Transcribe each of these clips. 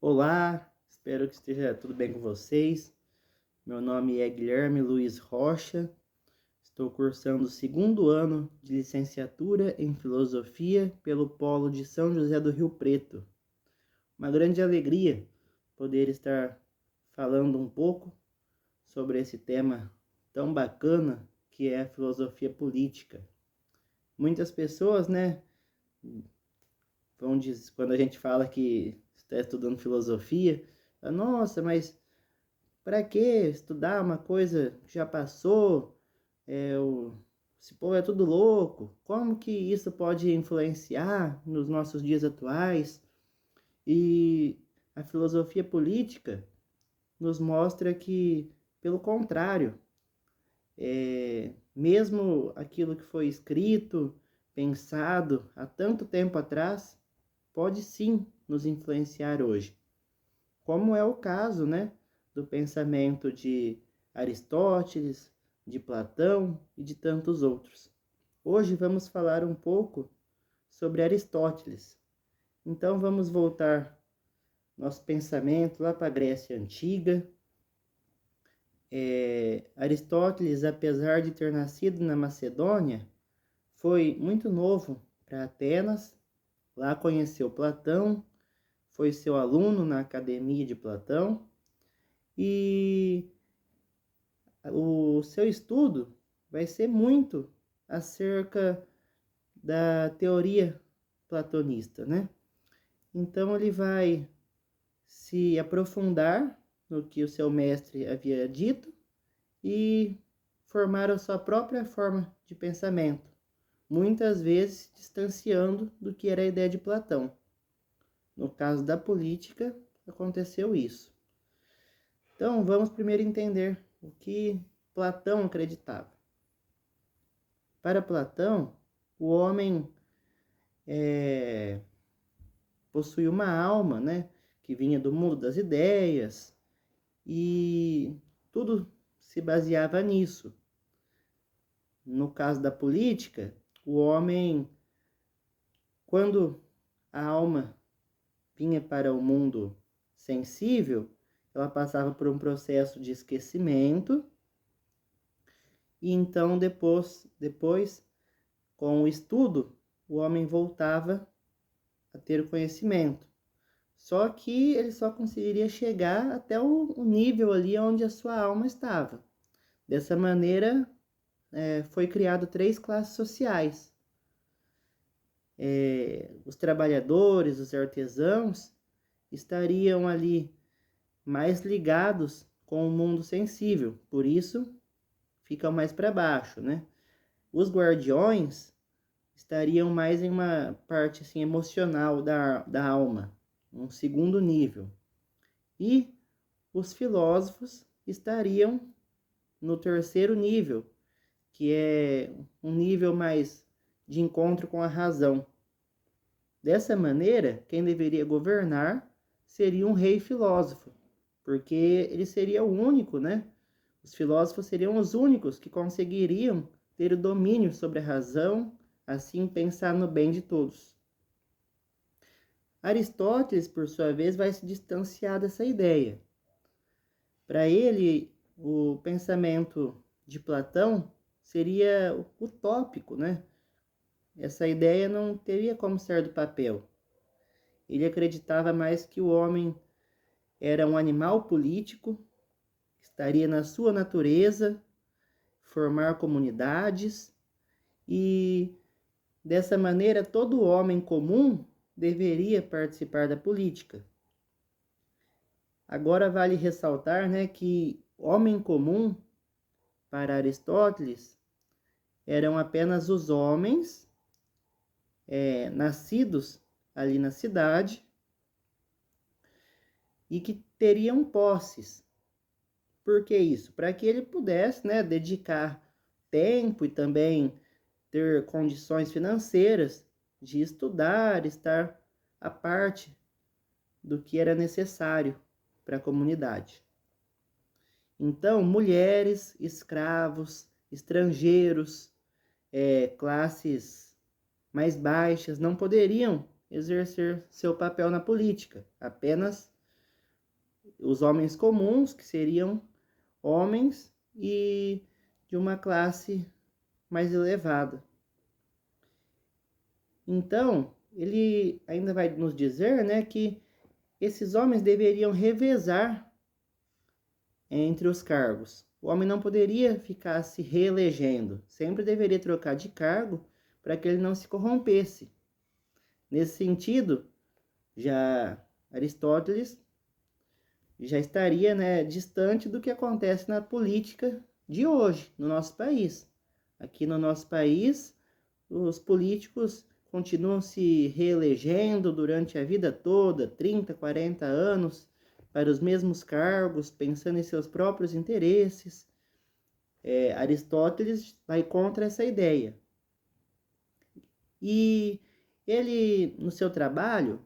Olá, espero que esteja tudo bem com vocês. Meu nome é Guilherme Luiz Rocha, estou cursando o segundo ano de licenciatura em Filosofia pelo Polo de São José do Rio Preto. Uma grande alegria poder estar falando um pouco sobre esse tema tão bacana que é a filosofia política. Muitas pessoas, vão dizer, quando a gente fala que está estudando filosofia, nossa, mas para que estudar uma coisa que já passou? Esse povo é tudo louco. Como que isso pode influenciar nos nossos dias atuais? E a filosofia política nos mostra que, pelo contrário, mesmo aquilo que foi escrito, pensado há tanto tempo atrás, pode sim nos influenciar hoje. Como é o caso, do pensamento de Aristóteles, de Platão e de tantos outros. Hoje vamos falar um pouco sobre Aristóteles. Então vamos voltar nosso pensamento lá para a Grécia Antiga. Aristóteles, apesar de ter nascido na Macedônia, foi muito novo para Atenas. Lá conheceu Platão, foi seu aluno na Academia de Platão e o seu estudo vai ser muito acerca da teoria platonista, Então ele vai se aprofundar no que o seu mestre havia dito e formar a sua própria forma de pensamento, muitas vezes distanciando do que era a ideia de Platão. No caso da política, aconteceu isso. Então, vamos primeiro entender o que Platão acreditava. Para Platão, o homem possui uma alma, que vinha do mundo das ideias, e tudo se baseava nisso. No caso da política, o homem, quando a alma vinha para o mundo sensível, ela passava por um processo de esquecimento, e então depois com o estudo, o homem voltava a ter o conhecimento. Só que ele só conseguiria chegar até o nível ali onde a sua alma estava. Dessa maneira, foi criado 3 classes sociais. Os trabalhadores, os artesãos, estariam ali mais ligados com o mundo sensível, por isso ficam mais para baixo, Os guardiões estariam mais em uma parte assim, emocional da alma, um segundo nível. E os filósofos estariam no terceiro nível, que é um nível mais de encontro com a razão. Dessa maneira, quem deveria governar seria um rei filósofo, porque ele seria o único, Os filósofos seriam os únicos que conseguiriam ter o domínio sobre a razão, assim pensar no bem de todos. Aristóteles, por sua vez, vai se distanciar dessa ideia. Para ele, o pensamento de Platão seria utópico, Essa ideia não teria como sair do papel. Ele acreditava mais que o homem era um animal político, estaria na sua natureza formar comunidades e dessa maneira todo homem comum deveria participar da política. Agora vale ressaltar, que homem comum para Aristóteles eram apenas os homens nascidos ali na cidade e que teriam posses. Por que isso? Para que ele pudesse, dedicar tempo e também ter condições financeiras de estudar, estar à parte do que era necessário para a comunidade. Então, mulheres, escravos, estrangeiros, classes mais baixas não poderiam exercer seu papel na política, apenas os homens comuns, que seriam homens e de uma classe mais elevada. Então, ele ainda vai nos dizer, né, que esses homens deveriam revezar entre os cargos. O homem não poderia ficar se reelegendo, sempre deveria trocar de cargo para que ele não se corrompesse. Nesse sentido, já Aristóteles já estaria, né, distante do que acontece na política de hoje, no nosso país. Aqui no nosso país, os políticos continuam se reelegendo durante a vida toda, 30, 40 anos, para os mesmos cargos, pensando em seus próprios interesses. Aristóteles vai contra essa ideia. E ele, no seu trabalho,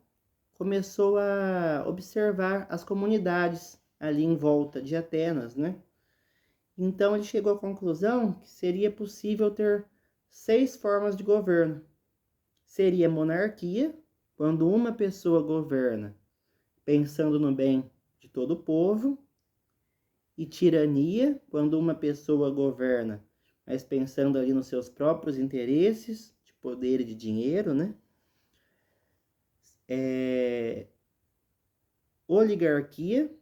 começou a observar as comunidades ali em volta de Atenas, né? Então ele chegou à conclusão que seria possível ter 6 formas de governo. Seria monarquia, quando uma pessoa governa pensando no bem de todo o povo, e tirania, quando uma pessoa governa, mas pensando ali nos seus próprios interesses de poder e de dinheiro, né? Oligarquia,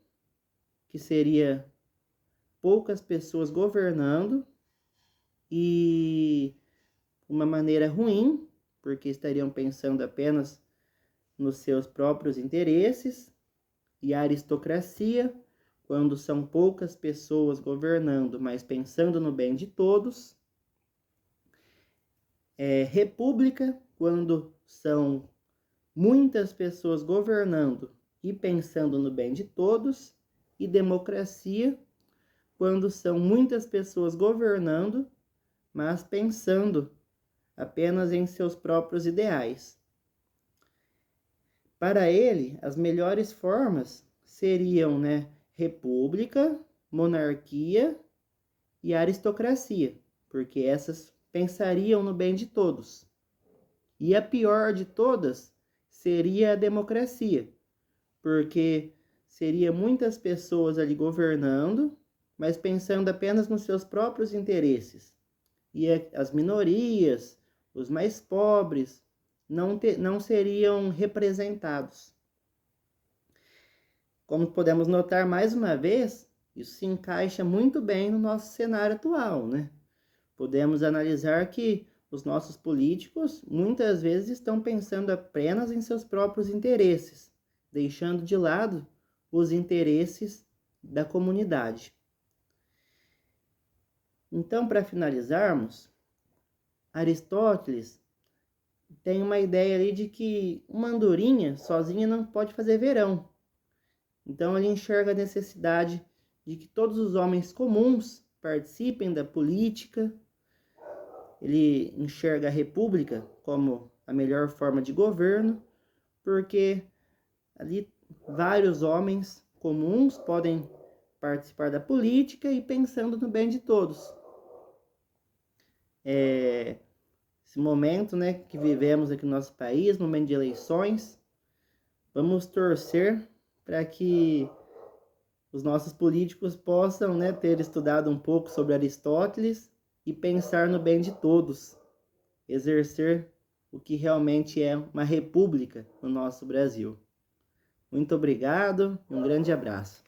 que seria poucas pessoas governando e uma maneira ruim, porque estariam pensando apenas nos seus próprios interesses. E a aristocracia, quando são poucas pessoas governando, mas pensando no bem de todos. República, quando são muitas pessoas governando e pensando no bem de todos. E democracia, quando são muitas pessoas governando, mas pensando apenas em seus próprios ideais. Para ele, as melhores formas seriam, né, república, monarquia e aristocracia, porque essas pensariam no bem de todos. E a pior de todas seria a democracia, porque seria muitas pessoas ali governando, mas pensando apenas nos seus próprios interesses. E as minorias, os mais pobres, não seriam representados. Como podemos notar mais uma vez, isso se encaixa muito bem no nosso cenário atual, né? Podemos analisar que os nossos políticos muitas vezes estão pensando apenas em seus próprios interesses, deixando de lado os interesses da comunidade. Então, para finalizarmos, Aristóteles tem uma ideia ali de que uma andorinha sozinha não pode fazer verão. Então ele enxerga a necessidade de que todos os homens comuns participem da política. Ele enxerga a república como a melhor forma de governo, porque ali vários homens comuns podem participar da política e pensando no bem de todos. Esse momento, né, que vivemos aqui no nosso país, momento de eleições, vamos torcer para que os nossos políticos possam, né, ter estudado um pouco sobre Aristóteles e pensar no bem de todos, exercer o que realmente é uma república no nosso Brasil. Muito obrigado e um grande abraço.